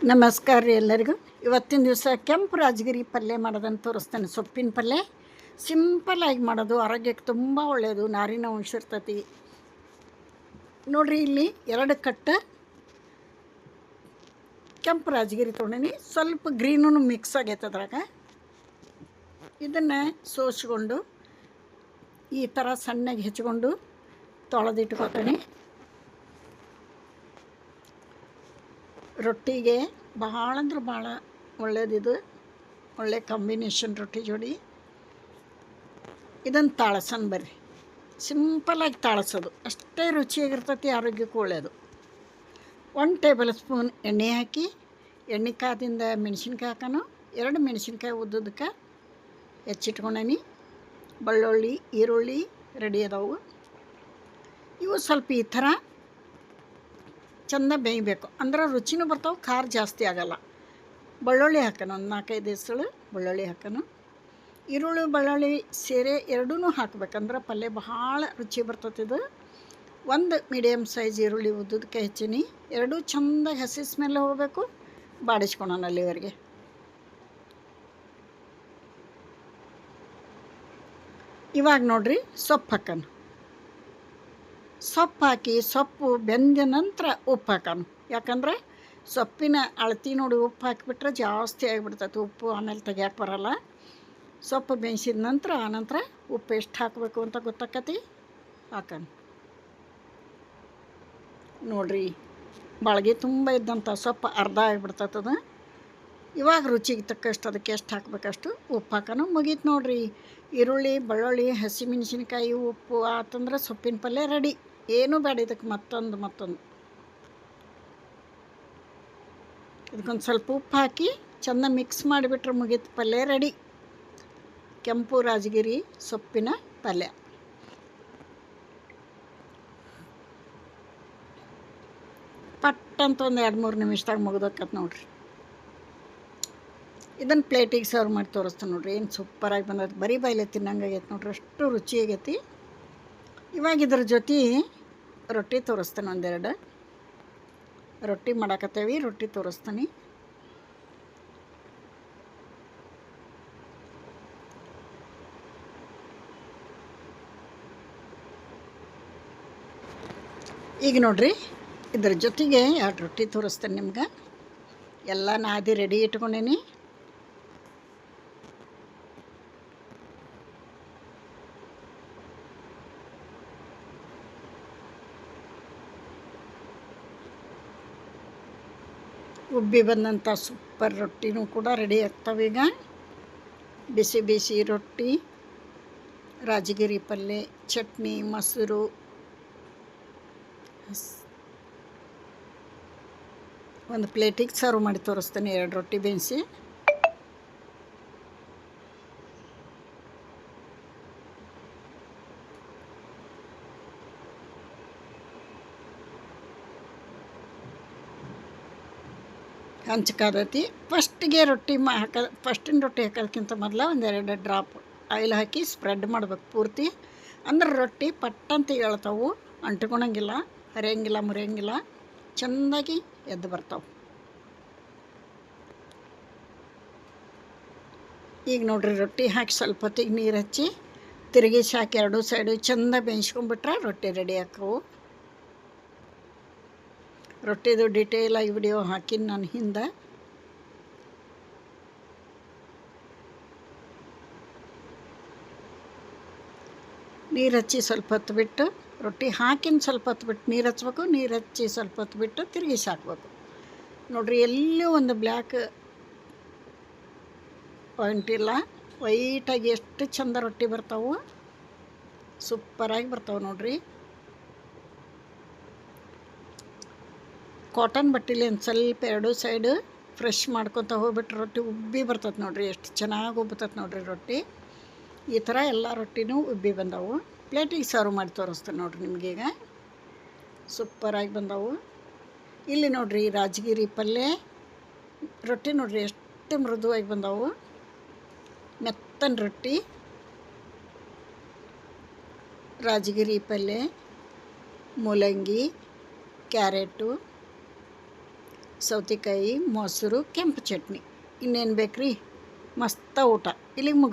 ನಮಸ್ಕಾರ ರೀ ಎಲ್ಲರಿಗೂ. ಇವತ್ತಿನ ದಿವಸ ಕೆಂಪು ರಾಜಗಿರಿ ಪಲ್ಯ ಮಾಡೋದನ್ನು ತೋರಿಸ್ತೇನೆ. ಸೊಪ್ಪಿನ ಪಲ್ಯ ಸಿಂಪಲ್ಲಾಗಿ ಮಾಡೋದು, ಆರೋಗ್ಯಕ್ಕೆ ತುಂಬ ಒಳ್ಳೆಯದು, ನಾರಿನ ಅಂಶ ಇರ್ತೈತಿ. ನೋಡಿರಿ, ಇಲ್ಲಿ 2 ಕಟ್ಟು ಕೆಂಪು ರಾಜಗಿರಿ ತೊಗೊಂಡಿನಿ. ಸ್ವಲ್ಪ ಗ್ರೀನೂ ಮಿಕ್ಸ್ ಆಗೈತೆ ಅದ್ರಾಗ. ಇದನ್ನು ಸೋಸ್ಕೊಂಡು ಈ ಥರ ಸಣ್ಣಗೆ ಹೆಚ್ಚಿಕೊಂಡು ತೊಳೆದಿಟ್ಕೊತೀನಿ. ರೊಟ್ಟಿಗೆ ಭಾಳ ಅಂದ್ರೆ ಭಾಳ ಒಳ್ಳೇದಿದು, ಒಳ್ಳೆ ಕಾಂಬಿನೇಷನ್ ರೊಟ್ಟಿ ಜೋಡಿ. ಇದನ್ನು ತಾಳಸನ್ ಬರ್ರಿ, ಸಿಂಪಲಾಗಿ ತಾಳಸೋದು ಅಷ್ಟೇ ರುಚಿಯಾಗಿರ್ತೈತಿ, ಆರೋಗ್ಯಕ್ಕೂ ಒಳ್ಳೆಯದು. 1 ಟೇಬಲ್ ಸ್ಪೂನ್ ಎಣ್ಣೆ ಹಾಕಿ, ಎಣ್ಣೆ ಕಾದಿಂದ ಮೆಣಸಿನ್ಕಾಯಿ ಹಾಕೋಣ. 2 ಮೆಣಸಿನ್ಕಾಯಿ ಉದ್ದದಕ್ಕೆ ಹೆಚ್ಚಿಟ್ಕೊಂಡೇನಿ. ಬೆಳ್ಳುಳ್ಳಿ, ಈರುಳ್ಳಿ ರೆಡಿ ಅದಾವು. ಇವು ಸ್ವಲ್ಪ ಈ ಥರ ಚೆಂದ ಬೇಯಬೇಕು, ಅಂದ್ರೆ ರುಚಿನೂ ಬರ್ತಾವೆ, ಖಾರ ಜಾಸ್ತಿ ಆಗೋಲ್ಲ. ಬೆಳ್ಳುಳ್ಳಿ ಹಾಕೋಣ, ಒಂದು 4-5 ಹೆಸರು ಬೆಳ್ಳುಳ್ಳಿ ಹಾಕೋಣ. ಈರುಳ್ಳಿ ಬೆಳ್ಳುಳ್ಳಿ ಸೇರೆ ಎರಡೂ ಹಾಕ್ಬೇಕಂದ್ರೆ ಪಲ್ಯ ಭಾಳ ರುಚಿ ಬರ್ತದೆ. ಇದು 1 ಮೀಡಿಯಮ್ ಸೈಜ್ ಈರುಳ್ಳಿ ಉದ್ದದಕ್ಕೆ ಹೆಚ್ಚಿನಿ. ಎರಡೂ ಚೆಂದಾಗಿ ಹಸಿ ಸ್ಮೆಲ್ ಹೋಗಬೇಕು, ಬಾಡಿಸ್ಕೊಳೋಣ ಅಲ್ಲಿವರೆಗೆ. ಇವಾಗ ನೋಡ್ರಿ, ಸೊಪ್ಪು ಹಾಕೋಣ. ಸೊಪ್ಪು ಹಾಕಿ, ಸೊಪ್ಪು ಬೆಂದ ನಂತರ ಉಪ್ಪು ಹಾಕೋಣ. ಯಾಕಂದ್ರೆ ಸೊಪ್ಪಿನ ಅಳತಿ ನೋಡಿ ಉಪ್ಪು ಹಾಕಿಬಿಟ್ರೆ ಜಾಸ್ತಿ ಆಗಿಬಿಡ್ತೈತೆ ಉಪ್ಪು, ಆಮೇಲೆ ತೆಗಿಯೋಕೆ ಬರೋಲ್ಲ. ಸೊಪ್ಪು ಬೇಯಿಸಿದ ನಂತರ ಆನಂತರ ಉಪ್ಪು ಎಷ್ಟು ಹಾಕಬೇಕು ಅಂತ ಗೊತ್ತಾಕತಿ, ಹಾಕೋಣ. ನೋಡಿರಿ, ಬಾಳ್ಗೆ ತುಂಬ ಇದ್ದಂಥ ಸೊಪ್ಪು ಅರ್ಧ ಆಗಿಬಿಡ್ತೈತದ. ಇವಾಗ ರುಚಿಗೆ ತಕ್ಕಷ್ಟು ಅದಕ್ಕೆ ಎಷ್ಟು ಹಾಕಬೇಕಷ್ಟು ಉಪ್ಪು ಹಾಕೋಣ. ಮುಗೀತು ನೋಡಿರಿ. ಈರುಳ್ಳಿ ಬೆಳ್ಳುಳ್ಳಿ ಹಸಿಮೆಣಸಿನ್ಕಾಯಿ ಉಪ್ಪು ಆತಂದ್ರೆ ಸೊಪ್ಪಿನ ಪಲ್ಯ ರೆಡಿ. ಏನೂ ಬೇಡ ಇದಕ್ಕೆ ಮತ್ತೊಂದು ಇದಕ್ಕೊಂದು ಸ್ವಲ್ಪ ಉಪ್ಪು ಹಾಕಿ ಚೆಂದ ಮಿಕ್ಸ್ ಮಾಡಿಬಿಟ್ರೆ ಮುಗೀತು, ಪಲ್ಯ ರೆಡಿ. ಕೆಂಪು ರಾಜಗಿರಿ ಸೊಪ್ಪಿನ ಪಲ್ಯ. ಪಟ್ಟಂತ ಒಂದು 2-3 ನಿಮಿಷದಾಗ ಮುಗಿದೋಕತ್ ನೋಡ್ರಿ. ಇದನ್ನು ಪ್ಲೇಟಿಗೆ ಸರ್ವ್ ಮಾಡಿ ತೋರಿಸ್ತಾನೆ ನೋಡ್ರಿ. ಏನು ಸೂಪರಾಗಿ ಬಂದೈತೆ, ಬರೀ ಬಾಯಿಲೆ ತಿನ್ನಂಗಾಗೈತೆ ನೋಡ್ರಿ, ಅಷ್ಟು ರುಚಿ ಆಗೈತಿ. ಇವಾಗ ಇದ್ರ ಜೊತೆ ರೊಟ್ಟಿ ತೋರಿಸ್ತಾನೆ. 1-2 ರೊಟ್ಟಿ ಮಾಡಾಕತ್ತೇವಿ, ರೊಟ್ಟಿ ತೋರಿಸ್ತಾನೆ. ಈಗ ನೋಡ್ರಿ, ಇದ್ರ ಜೊತೆಗೆ 2 ರೊಟ್ಟಿ ತೋರಿಸ್ತೇನೆ ನಿಮ್ಗೆ. ಎಲ್ಲ ನಾದಿ ರೆಡಿ ಇಟ್ಕೊಂಡೇನಿ. ಉಬ್ಬಿ ಬಂದಂಥ ಸೂಪರ್ ರೊಟ್ಟಿನೂ ಕೂಡ ರೆಡಿ ಆಗ್ತವೆ. ಈಗ ಬಿಸಿ ಬಿಸಿ ರೊಟ್ಟಿ, ರಾಜಗಿರಿ ಪಲ್ಯ, ಚಟ್ನಿ, ಮೊಸರು. ಒಂದು ಪ್ಲೇಟಿಗೆ ಸರ್ವ್ ಮಾಡಿ ತೋರಿಸ್ತೇನೆ. 2 ರೊಟ್ಟಿ ಬೇಯಿಸಿ ಹಂಚ್ಕಾದತಿ. ಫಸ್ಟಿಗೆ ರೊಟ್ಟಿ ಫಸ್ಟಿನ ರೊಟ್ಟಿ ಹಾಕೋದಕ್ಕಿಂತ ಮೊದಲು 1-2 ಡ್ರಾಪ್ ಆಯಿಲ್ ಹಾಕಿ ಸ್ಪ್ರೆಡ್ ಮಾಡ್ಬೇಕು ಪೂರ್ತಿ. ಅಂದ್ರೆ ರೊಟ್ಟಿ ಪಟ್ಟಂತ ಹೇಳ್ತಾವೆ, ಅಂಟ್ಕೊಳಂಗಿಲ್ಲ, ಹರಿಯಂಗಿಲ್ಲ, ಮುರಿಯಂಗಿಲ್ಲ, ಚೆಂದಾಗಿ ಎದ್ದು ಬರ್ತಾವೆ. ಈಗ ನೋಡ್ರಿ, ರೊಟ್ಟಿ ಹಾಕಿ ಸ್ವಲ್ಪ ಹೊತ್ತಿಗೆ ನೀರು ಹಚ್ಚಿ ತಿರುಗಿಸಿ ಹಾಕಿ 2 ಸೈಡು ಚೆಂದ ಬೇಯಿಸ್ಕೊಂಡ್ಬಿಟ್ರೆ ರೊಟ್ಟಿ ರೆಡಿ ಹಾಕವು. ರೊಟ್ಟಿದು ಡಿಟೇಲಾಗಿ ವಿಡಿಯೋ ಹಾಕಿನಿ ನಾನು ಹಿಂದೆ. ನೀರು ಹಚ್ಚಿ ಸ್ವಲ್ಪ ಹೊತ್ತು ಬಿಟ್ಟು, ರೊಟ್ಟಿ ಹಾಕಿನ ಸ್ವಲ್ಪ ಹೊತ್ತು ಬಿಟ್ಟು ನೀರು ಹಚ್ಬೇಕು. ನೀರು ಹಚ್ಚಿ ಸ್ವಲ್ಪ ಹೊತ್ತು ಬಿಟ್ಟು ತಿರುಗಿಸಿ ಹಾಕ್ಬೇಕು. ನೋಡಿರಿ, ಎಲ್ಲೂ ಒಂದು ಬ್ಲ್ಯಾಕ್ ಪಾಯಿಂಟ್ ಇಲ್ಲ, ವೈಟಾಗಿ ಎಷ್ಟು ಚಂದ ರೊಟ್ಟಿ ಬರ್ತಾವೆ, ಸೂಪರಾಗಿ ಬರ್ತಾವೆ ನೋಡಿರಿ. ಕಾಟನ್ ಬಟ್ಟೆಲಿ ಒಂದು ಸ್ವಲ್ಪ 2 ಸೈಡು ಫ್ರೆಶ್ ಮಾಡ್ಕೊತ ಹೋಗ್ಬಿಟ್ರೆ ರೊಟ್ಟಿ ಉಬ್ಬಿ ಬರ್ತದೆ ನೋಡಿರಿ, ಎಷ್ಟು ಚೆನ್ನಾಗಿ ಉಬ್ಬುತ್ತದೆ ನೋಡಿರಿ ರೊಟ್ಟಿ. ಈ ಥರ ಎಲ್ಲ ರೊಟ್ಟಿನೂ ಉಬ್ಬಿ ಬಂದವು. ಪ್ಲೇಟಿಗೆ ಸರ್ವ್ ಮಾಡಿ ತೋರಿಸ್ತೇನೆ ನೋಡಿರಿ ನಿಮಗೀಗ. ಸೂಪರಾಗಿ ಬಂದವು. ಇಲ್ಲಿ ನೋಡಿರಿ, ರಾಜಗಿರಿ ಪಲ್ಯ ರೊಟ್ಟಿ ನೋಡಿರಿ ಎಷ್ಟು ಮೃದುವಾಗಿ ಬಂದವು, ಮೆತ್ತನ ರೊಟ್ಟಿ. ರಾಜಗಿರಿ ಪಲ್ಯ, ಮೂಲಂಗಿ, ಕ್ಯಾರೆಟು, ಸೌತೆಕಾಯಿ ಮೊಸರು ಕೆಂಪು ಚಟ್ನಿ ಇನ್ನೇನು ಬೇಕು ರೀ ಮಸ್ತ ಊಟ ಇಲ್ಲಿಗೆ ಮುಗಿ